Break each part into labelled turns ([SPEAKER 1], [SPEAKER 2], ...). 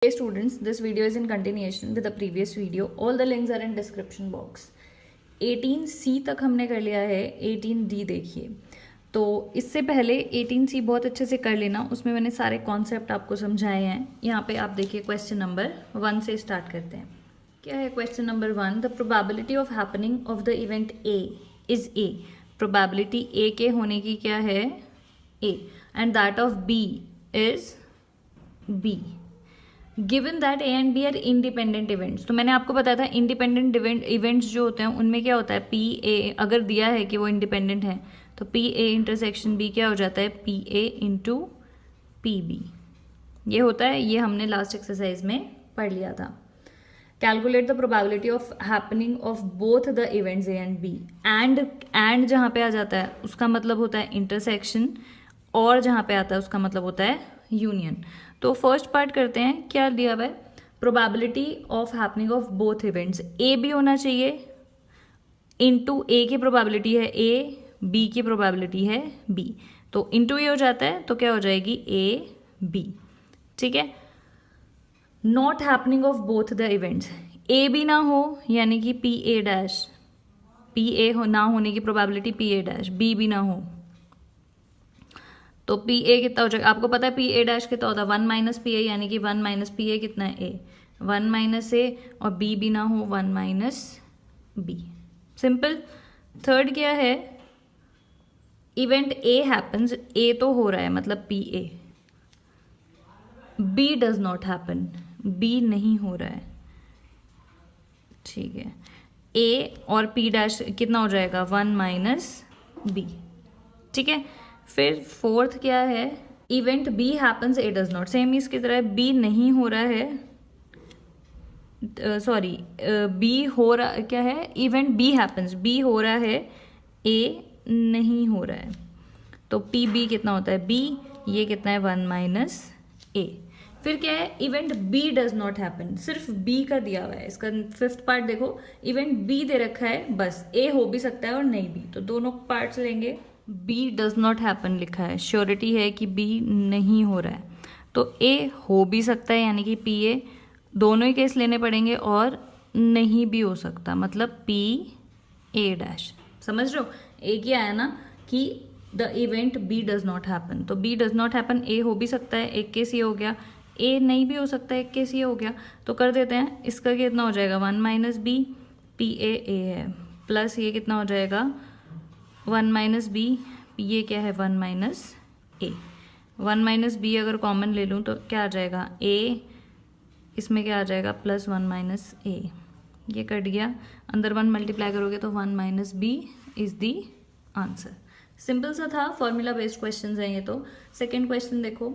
[SPEAKER 1] Hey students, this video is in continuation with the previous video. All the links are in description box. 18C तक हमने कर लिया है, 18D देखिए. तो इससे पहले 18C बहुत अच्छे से कर लेना, उसमें मैंने सारे कॉन्सेप्ट आपको समझाए हैं. यहाँ पे आप देखिए क्वेश्चन नंबर 1 से स्टार्ट करते हैं. क्या है question number 1? The probability of happening of the event A is A. Probability A के होने की क्या है? A. And that of B is B. Given that A and B are independent events. तो मैंने आपको बताया था इंडिपेंडेंट इवेंट्स जो होते हैं उनमें क्या होता है, पी ए. अगर दिया है कि वो इंडिपेंडेंट है तो पी ए इंटरसेक्शन बी क्या हो जाता है, P A into P B. ये होता है, ये हमने लास्ट एक्सरसाइज में पढ़ लिया था. Calculate the probability of happening of both the events A and B. And जहाँ पे आ जाता है उसका मतलब होता है इंटरसेक्शन, और जहाँ पे आता है उसका मतलब होता है यूनियन. तो फर्स्ट पार्ट करते हैं. क्या दिया हुआ है? Probability of happening of both events. A भी होना चाहिए इंटू ए की प्रोबेबिलिटी है ए, बी की प्रोबेबिलिटी है बी. तो इंटू ए हो जाता है तो क्या हो जाएगी, ए बी. ठीक है. Not happening of both the events. A भी ना हो यानी कि P A dash, P A ना होने की probability P A dash, B भी ना हो तो पी ए कितना हो जाएगा? आपको पता है पी ए डैश कितना होता है, 1 माइनस पी ए, यानी कि 1 माइनस पी ए कितना है, ए. 1 माइनस ए और बी भी ना हो, 1 माइनस बी. सिंपल. थर्ड क्या है? इवेंट ए हैपन्स, ए तो हो रहा है मतलब P A. B does not happen, B नहीं हो रहा है. ठीक है. ए और पी डैश कितना हो जाएगा, 1 माइनस बी. ठीक है. फिर फोर्थ क्या है? Event B happens A does not. Same इसकी तरह बी नहीं हो रहा है, सॉरी बी हो रहा, क्या है, इवेंट बी हैपन्स, बी हो रहा है, ए नहीं हो रहा है. तो पी बी कितना होता है, बी. ये कितना है, 1 माइनस ए. फिर क्या है? Event B does not happen. सिर्फ बी का दिया हुआ है. इसका फिफ्थ पार्ट देखो, इवेंट बी दे रखा है, बस ए हो भी सकता है और नहीं भी. तो दोनों पार्ट्स लेंगे. बी डज नॉट हैपन लिखा है, श्योरिटी है कि बी नहीं हो रहा है. तो ए हो भी सकता है यानी कि पी ए. दोनों ही केस लेने पड़ेंगे और नहीं भी हो सकता मतलब पी ए डैश. समझ रहे हो? ए क्या है ना कि the event B does not happen. तो B does not happen, A हो भी सकता है, एक केस ये हो गया. ए नहीं भी हो सकता है, एक केस ये हो गया. तो कर देते हैं. इसका कितना हो जाएगा, 1 माइनस बी, पी ए है, प्लस ये कितना हो जाएगा, 1 माइनस बी, ये क्या है, 1 माइनस ए. 1 माइनस बी अगर कॉमन ले लूँ तो क्या आ जाएगा, ए. इसमें क्या आ जाएगा, प्लस 1 माइनस ए. ये कट गया, अंदर 1 मल्टीप्लाई करोगे तो 1 minus B is the answer. Simple सा था, फॉर्मूला बेस्ड क्वेश्चन है ये. तो सेकेंड क्वेश्चन देखो.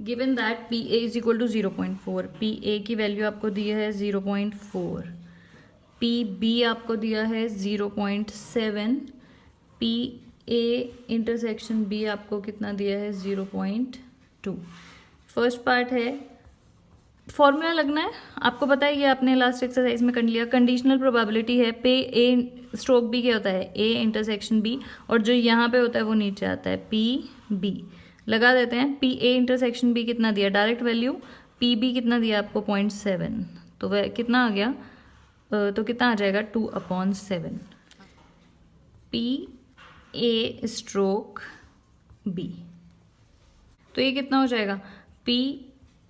[SPEAKER 1] Given that P A is equal to 0.4. P A की वैल्यू आपको दी है 0.4. पी बी आपको दिया है 0.7. पी ए इंटरसेक्शन बी आपको कितना दिया है, 0.2. फर्स्ट पार्ट है, फॉर्मूला लगना है. आपको पता है ये आपने लास्ट एक्सरसाइज में कर लिया. कंडीशनल प्रोबेबिलिटी है, पे ए स्ट्रोक बी क्या होता है, ए इंटरसेक्शन बी, और जो यहाँ पे होता है वो नीचे आता है, पी बी. लगा देते हैं. पी ए इंटरसेक्शन बी कितना दिया, डायरेक्ट वैल्यू. पी बी कितना दिया आपको, 0.7. तो वह कितना आ गया, तो कितना आ जाएगा, 2/7. P A stroke B. तो ये कितना हो जाएगा, पी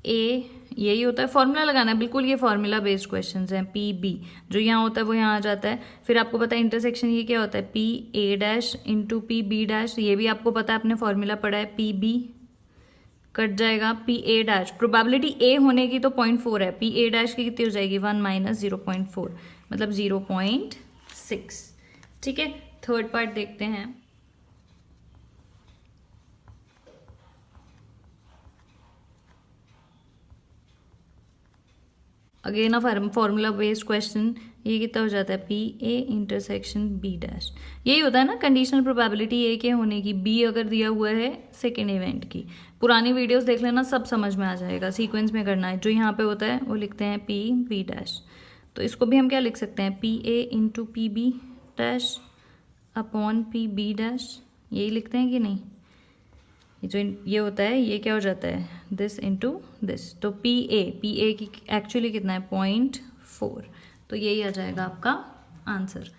[SPEAKER 1] ए, यही होता है. फॉर्मूला लगाना है बिल्कुल, ये फॉर्मूला बेस्ड क्वेश्चंस हैं. पी बी जो यहाँ होता है वो यहाँ आ जाता है. फिर आपको पता है इंटरसेक्शन ये क्या होता है, P A dash into P B dash. ये भी आपको पता है, आपने फॉर्मूला पढ़ा है. पी बी कट जाएगा, P A dash. Probability A होने की तो 0.4 है, पी ए डैश की कितनी हो जाएगी, 1 माइनस 0.4 मतलब 0.6. ठीक है. थर्ड पार्ट देखते हैं. Again formula based question. ये कितना हो जाता है, P A intersection B dash. यही होता है ना कंडीशनल प्रोबेबिलिटी ए के होने की. बी अगर दिया हुआ है सेकेंड इवेंट की. पुरानी वीडियोस देख लेना, सब समझ में आ जाएगा. सीक्वेंस में करना है. जो यहाँ पे होता है वो लिखते हैं पी बी डैश. तो इसको भी हम क्या लिख सकते हैं, P A into P B dash upon P B dash. यही लिखते हैं कि नहीं, ये होता है, ये क्या हो जाता है, दिस इंटू दिस। तो पी ए की एक्चुअली कितना है 0.4, तो यही आ जाएगा आपका आंसर।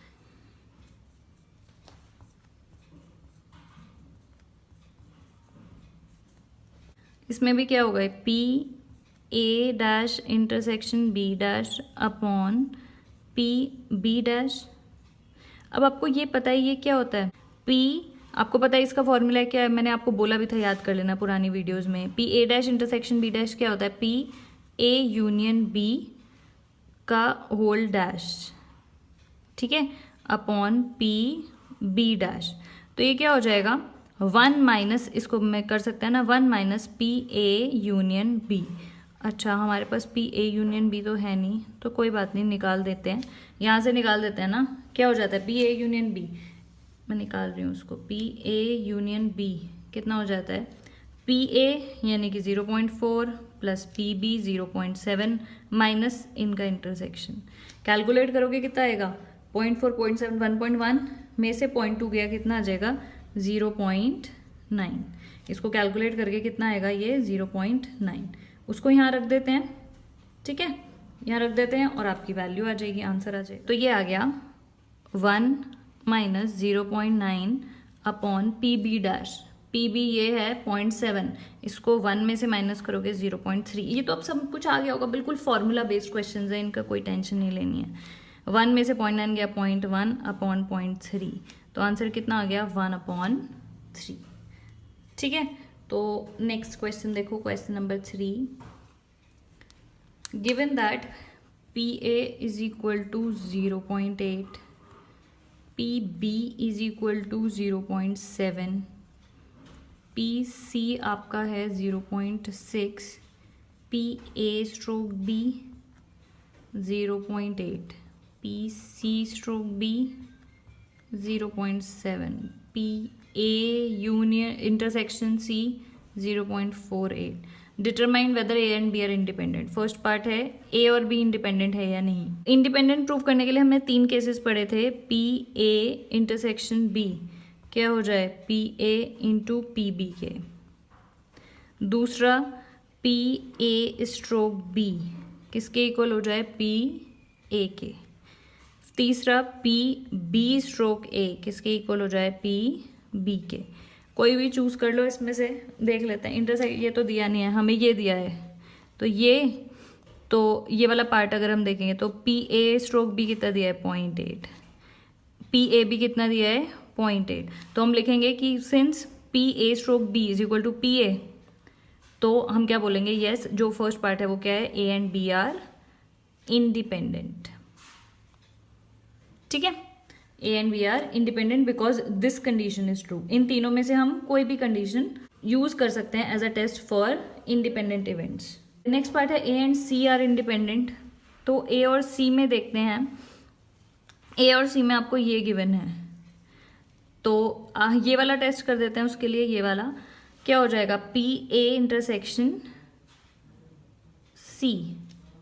[SPEAKER 1] इसमें भी क्या होगा, P A dash intersection B dash upon P B dash. अब आपको ये पता है ये क्या होता है, पी आपको पता है इसका फॉर्मूला क्या है, मैंने आपको बोला भी था, याद कर लेना पुरानी वीडियोस में। P A dash intersection B dash क्या होता है, पी ए यूनियन बी का होल डैश, ठीक है, अपॉन पी बी डैश। तो ये क्या हो जाएगा 1 माइनस, इसको मैं कर सकता है ना 1 minus P A union B. अच्छा हमारे पास पी ए यूनियन बी तो है नहीं, तो कोई बात नहीं, निकाल देते हैं, यहाँ से निकाल देते हैं ना। क्या हो जाता है पी ए यूनियन बी, मैं निकाल रही हूँ उसको, पी ए यूनियन बी कितना हो जाता है, पी ए यानी कि 0.4 प्लस पी बी 0.7 माइनस इनका इंटरसेक्शन। कैलकुलेट करोगे कितना आएगा 0.4 0.7 1.1 में से 0.2 गया, कितना आ जाएगा 0.9। इसको कैलकुलेट करके कितना आएगा ये 0.9। उसको यहाँ रख देते हैं, ठीक है, यहाँ रख देते हैं और आपकी वैल्यू आ जाएगी, आंसर आ जाएगा। तो ये आ गया 1 minus 0.9 upon P B dash. P B ये है 0.7, इसको 1 में से माइनस करोगे 0.3। ये तो अब सब कुछ आ गया होगा, बिल्कुल फॉर्मूला बेस्ड क्वेश्चन है, इनका कोई टेंशन नहीं लेनी है। 1 में से 0.9 गया 0.1 अपॉन 0.3, तो आंसर कितना आ गया 1/3, ठीक है। तो नेक्स्ट क्वेश्चन देखो, question number 3। Given that P A is equal to 0.8, P B is equal to 0.7, P C आपका है 0.6, P A stroke B 0.8, P C stroke B 0.7, P A union intersection C 0.48। Determine whether A and B are independent. First part है A और be independent है या नहीं। Independent prove करने के लिए हमने 3 केसेस पढ़े थे, पी ए इंटरसेक्शन बी क्या हो जाए P A into P B के, दूसरा पी ए स्ट्रोक बी किसके इक्वल हो जाए पी ए के, तीसरा पी बी स्ट्रोक ए किसके इक्वल हो जाए पी बी के। कोई भी चूज कर लो इसमें से, देख लेते हैं। इंटरसेक्ट ये तो दिया नहीं है, हमें ये दिया है, तो ये वाला पार्ट अगर हम देखेंगे तो पी ए स्ट्रोक बी कितना दिया है 0.8, पी ए बी कितना दिया है 0.8। तो हम लिखेंगे कि since P A stroke B is equal to P A, तो हम क्या बोलेंगे, यस जो फर्स्ट पार्ट है वो क्या है, A and B are independent, ठीक है, A and B are independent because this condition is true. इन तीनों में से हम कोई भी कंडीशन यूज कर सकते हैं as a test for independent events. Next part है A and C are independent. तो ए और सी में देखते हैं, ए और सी में आपको ये गिवन है, तो ये वाला टेस्ट कर देते हैं। उसके लिए ये वाला क्या हो जाएगा, पी ए इंटरसेक्शन सी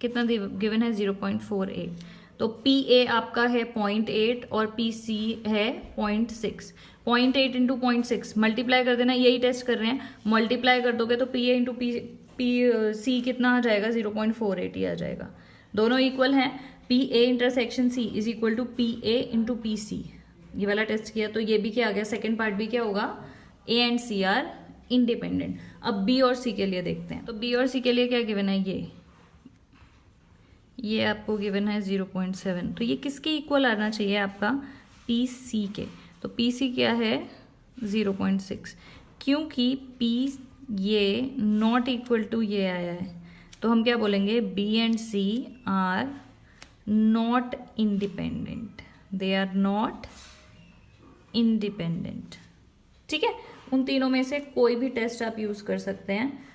[SPEAKER 1] कितना गिवन है 0.48, तो पी ए आपका है 0.8 और पी सी है 0.6। 0.8 इंटू 0.6 मल्टीप्लाई कर देना, यही टेस्ट कर रहे हैं। मल्टीप्लाई कर दोगे तो P A into P C कितना आ जाएगा 0.48 ही आ जाएगा, दोनों इक्वल हैं। P A intersection C is equal to P A into P C, ये वाला टेस्ट किया तो ये भी क्या आ गया, सेकेंड पार्ट भी क्या होगा, A and C are independent. अब बी और सी के लिए देखते हैं, तो बी और सी के लिए क्या गिवन है, ये आपको गिवन है 0.7, तो ये किसके इक्वल आना चाहिए आपका, पी सी के। तो पी सी क्या है 0.6, क्योंकि पी ये नॉट इक्वल टू ये आया है, तो हम क्या बोलेंगे, B and C are not independent, they are not independent, ठीक है। उन तीनों में से कोई भी टेस्ट आप यूज कर सकते हैं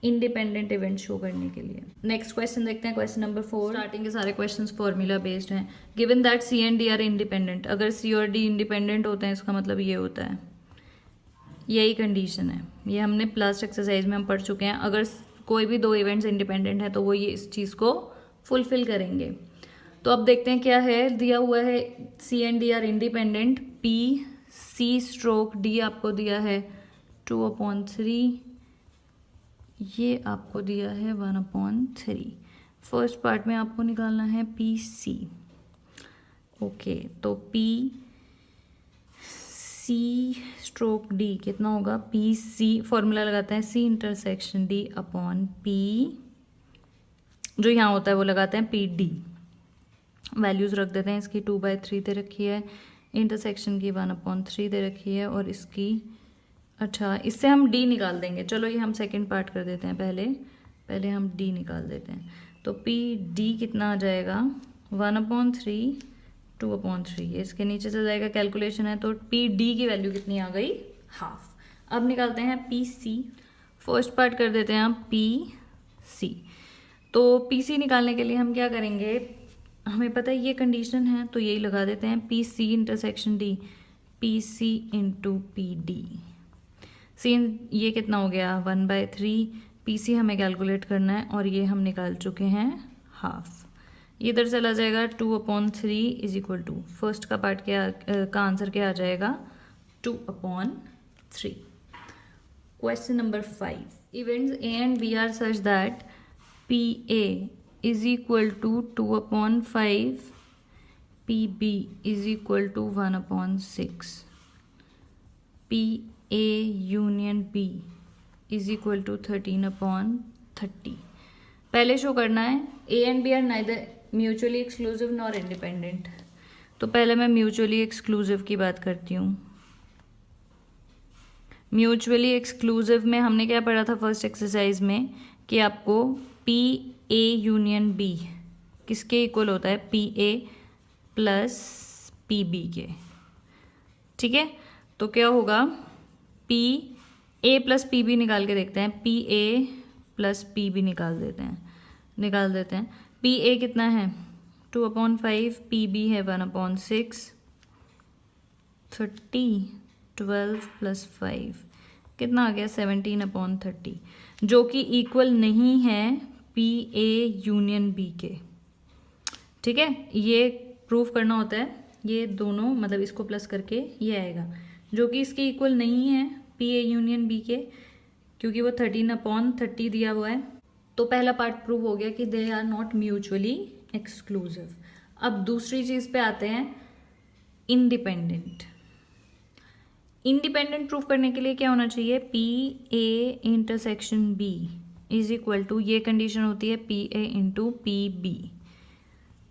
[SPEAKER 1] इंडिपेंडेंट इवेंट शो करने के लिए। नेक्स्ट क्वेश्चन देखते हैं, क्वेश्चन नंबर 4। स्टार्टिंग के सारे क्वेश्चंस फॉर्मूला बेस्ड हैं। Given that C and D are independent, अगर सी और डी इंडिपेंडेंट होते हैं इसका मतलब ये होता है, यही कंडीशन है, ये हमने लास्ट एक्सरसाइज में हम पढ़ चुके हैं। अगर कोई भी 2 इवेंट्स इंडिपेंडेंट है तो वो ये इस चीज़ को फुलफिल करेंगे। तो अब देखते हैं क्या है, दिया हुआ है C and D are independent, P C stroke D आपको दिया है 2/3, ये आपको दिया है 1/3। फर्स्ट पार्ट में आपको निकालना है पी सी। ओके, तो पी सी स्ट्रोक डी कितना होगा, पी सी फॉर्मूला लगाते हैं C intersection D upon P, जो यहाँ होता है वो लगाते हैं पी डी। वैल्यूज़ रख देते हैं, इसकी 2/3 दे रखी है, इंटरसेक्शन की 1/3 दे रखी है, और इसकी अच्छा इससे हम डी निकाल देंगे। चलो ये हम सेकंड पार्ट कर देते हैं, पहले हम डी निकाल देते हैं। तो पी डी कितना आ जाएगा 1/3 2/3, इसके नीचे से जाएगा, कैलकुलेशन है तो पी डी की वैल्यू कितनी आ गई, हाफ। अब निकालते हैं पी सी। फर्स्ट पार्ट कर देते हैं हम पी सी। तो पी सी निकालने के लिए हम क्या करेंगे, हमें पता है ये कंडीशन है तो यही लगा देते हैं, P C intersection D, P C into P D. C ये कितना हो गया 1/3, पी सी हमें कैलकुलेट करना है और ये हम निकाल चुके हैं हाफ। ये इधर चला जाएगा 2/3 इज इक्वल टू, फर्स्ट का पार्ट का आंसर क्या आ जाएगा 2/3। Question number 5, events A and B are such that P A is equal to 2/5, P B is equal to 1/6, P A union B is equal to 13/30। पहले show करना है A and B are neither mutually exclusive nor independent. तो पहले मैं mutually exclusive की बात करती हूँ। म्यूचुअली एक्सक्लूसिव में हमने क्या पढ़ा था फर्स्ट एक्सरसाइज में, कि आपको पी ए यूनियन बी किसके इक्वल होता है, P A plus P B के। ठीक है, तो क्या होगा, P A plus P B निकाल के देखते हैं, P A plus P B निकाल देते हैं। पी ए कितना है 2/5, पी बी है 1/6, 30 12 प्लस 5 कितना आ गया 17/30, जो कि इक्वल नहीं है पी ए यूनियन बी के। ठीक है, ये प्रूफ करना होता है, ये दोनों मतलब इसको प्लस करके ये आएगा, जो कि इसके इक्वल नहीं है पी ए यूनियन बी के, क्योंकि वो 13/30 दिया हुआ है। तो पहला पार्ट प्रूव हो गया कि they are not mutually exclusive. अब दूसरी चीज पे आते हैं, इंडिपेंडेंट। इंडिपेंडेंट प्रूफ करने के लिए क्या होना चाहिए, P A intersection B is equal to, ये कंडीशन होती है P A into P B.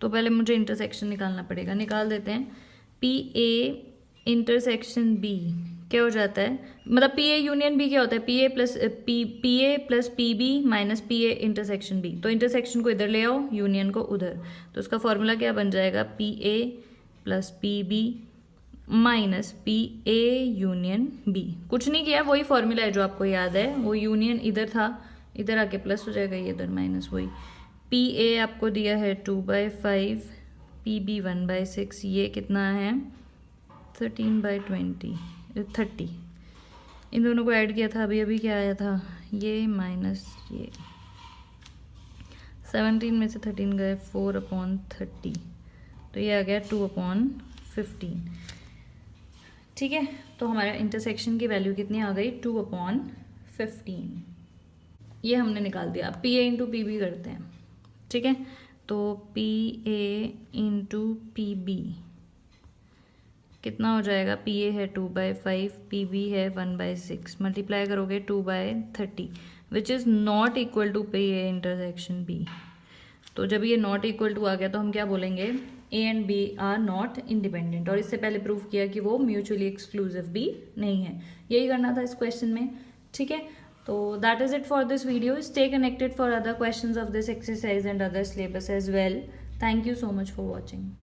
[SPEAKER 1] तो पहले मुझे इंटरसेक्शन निकालना पड़ेगा, निकाल देते हैं। पी ए इंटरसेक्शन बी क्या हो जाता है, मतलब पी ए यूनियन बी क्या होता है, P A plus P B minus P A intersection B. तो इंटरसेक्शन को इधर ले आओ, यूनियन को उधर, तो उसका फॉर्मूला क्या बन जाएगा, P A plus P B minus P A union B. कुछ नहीं किया, वही फॉर्मूला है जो आपको याद है, वो यूनियन इधर था, इधर आके प्लस हो जाएगा, ये इधर माइनस, वही पी ए आपको दिया है 2/5, पी बी 1/6, ये कितना है 13/30। इन दोनों को ऐड किया था अभी क्या आया था, ये माइनस ये 17 में से 13 गए 4/30, तो ये आ गया 2/15। ठीक है, तो हमारा इंटरसेक्शन की वैल्यू कितनी आ गई 2/15। ये हमने निकाल दिया। अब P A into P B करते हैं। ठीक है, तो P A into P B कितना हो जाएगा, पी ए है 2/5, पी बी है 1/6, मल्टीप्लाई करोगे 2/30, which is not equal to P A intersection B. तो जब ये नॉट इक्वल टू आ गया तो हम क्या बोलेंगे, A and B are not independent. और इससे पहले प्रूफ किया कि वो म्यूचुअली एक्सक्लूसिव भी नहीं है। यही करना था इस क्वेश्चन में। ठीक है, तो that is it for this video. Stay connected for other questions of this exercise and other syllabus as well. Thank you so much for watching.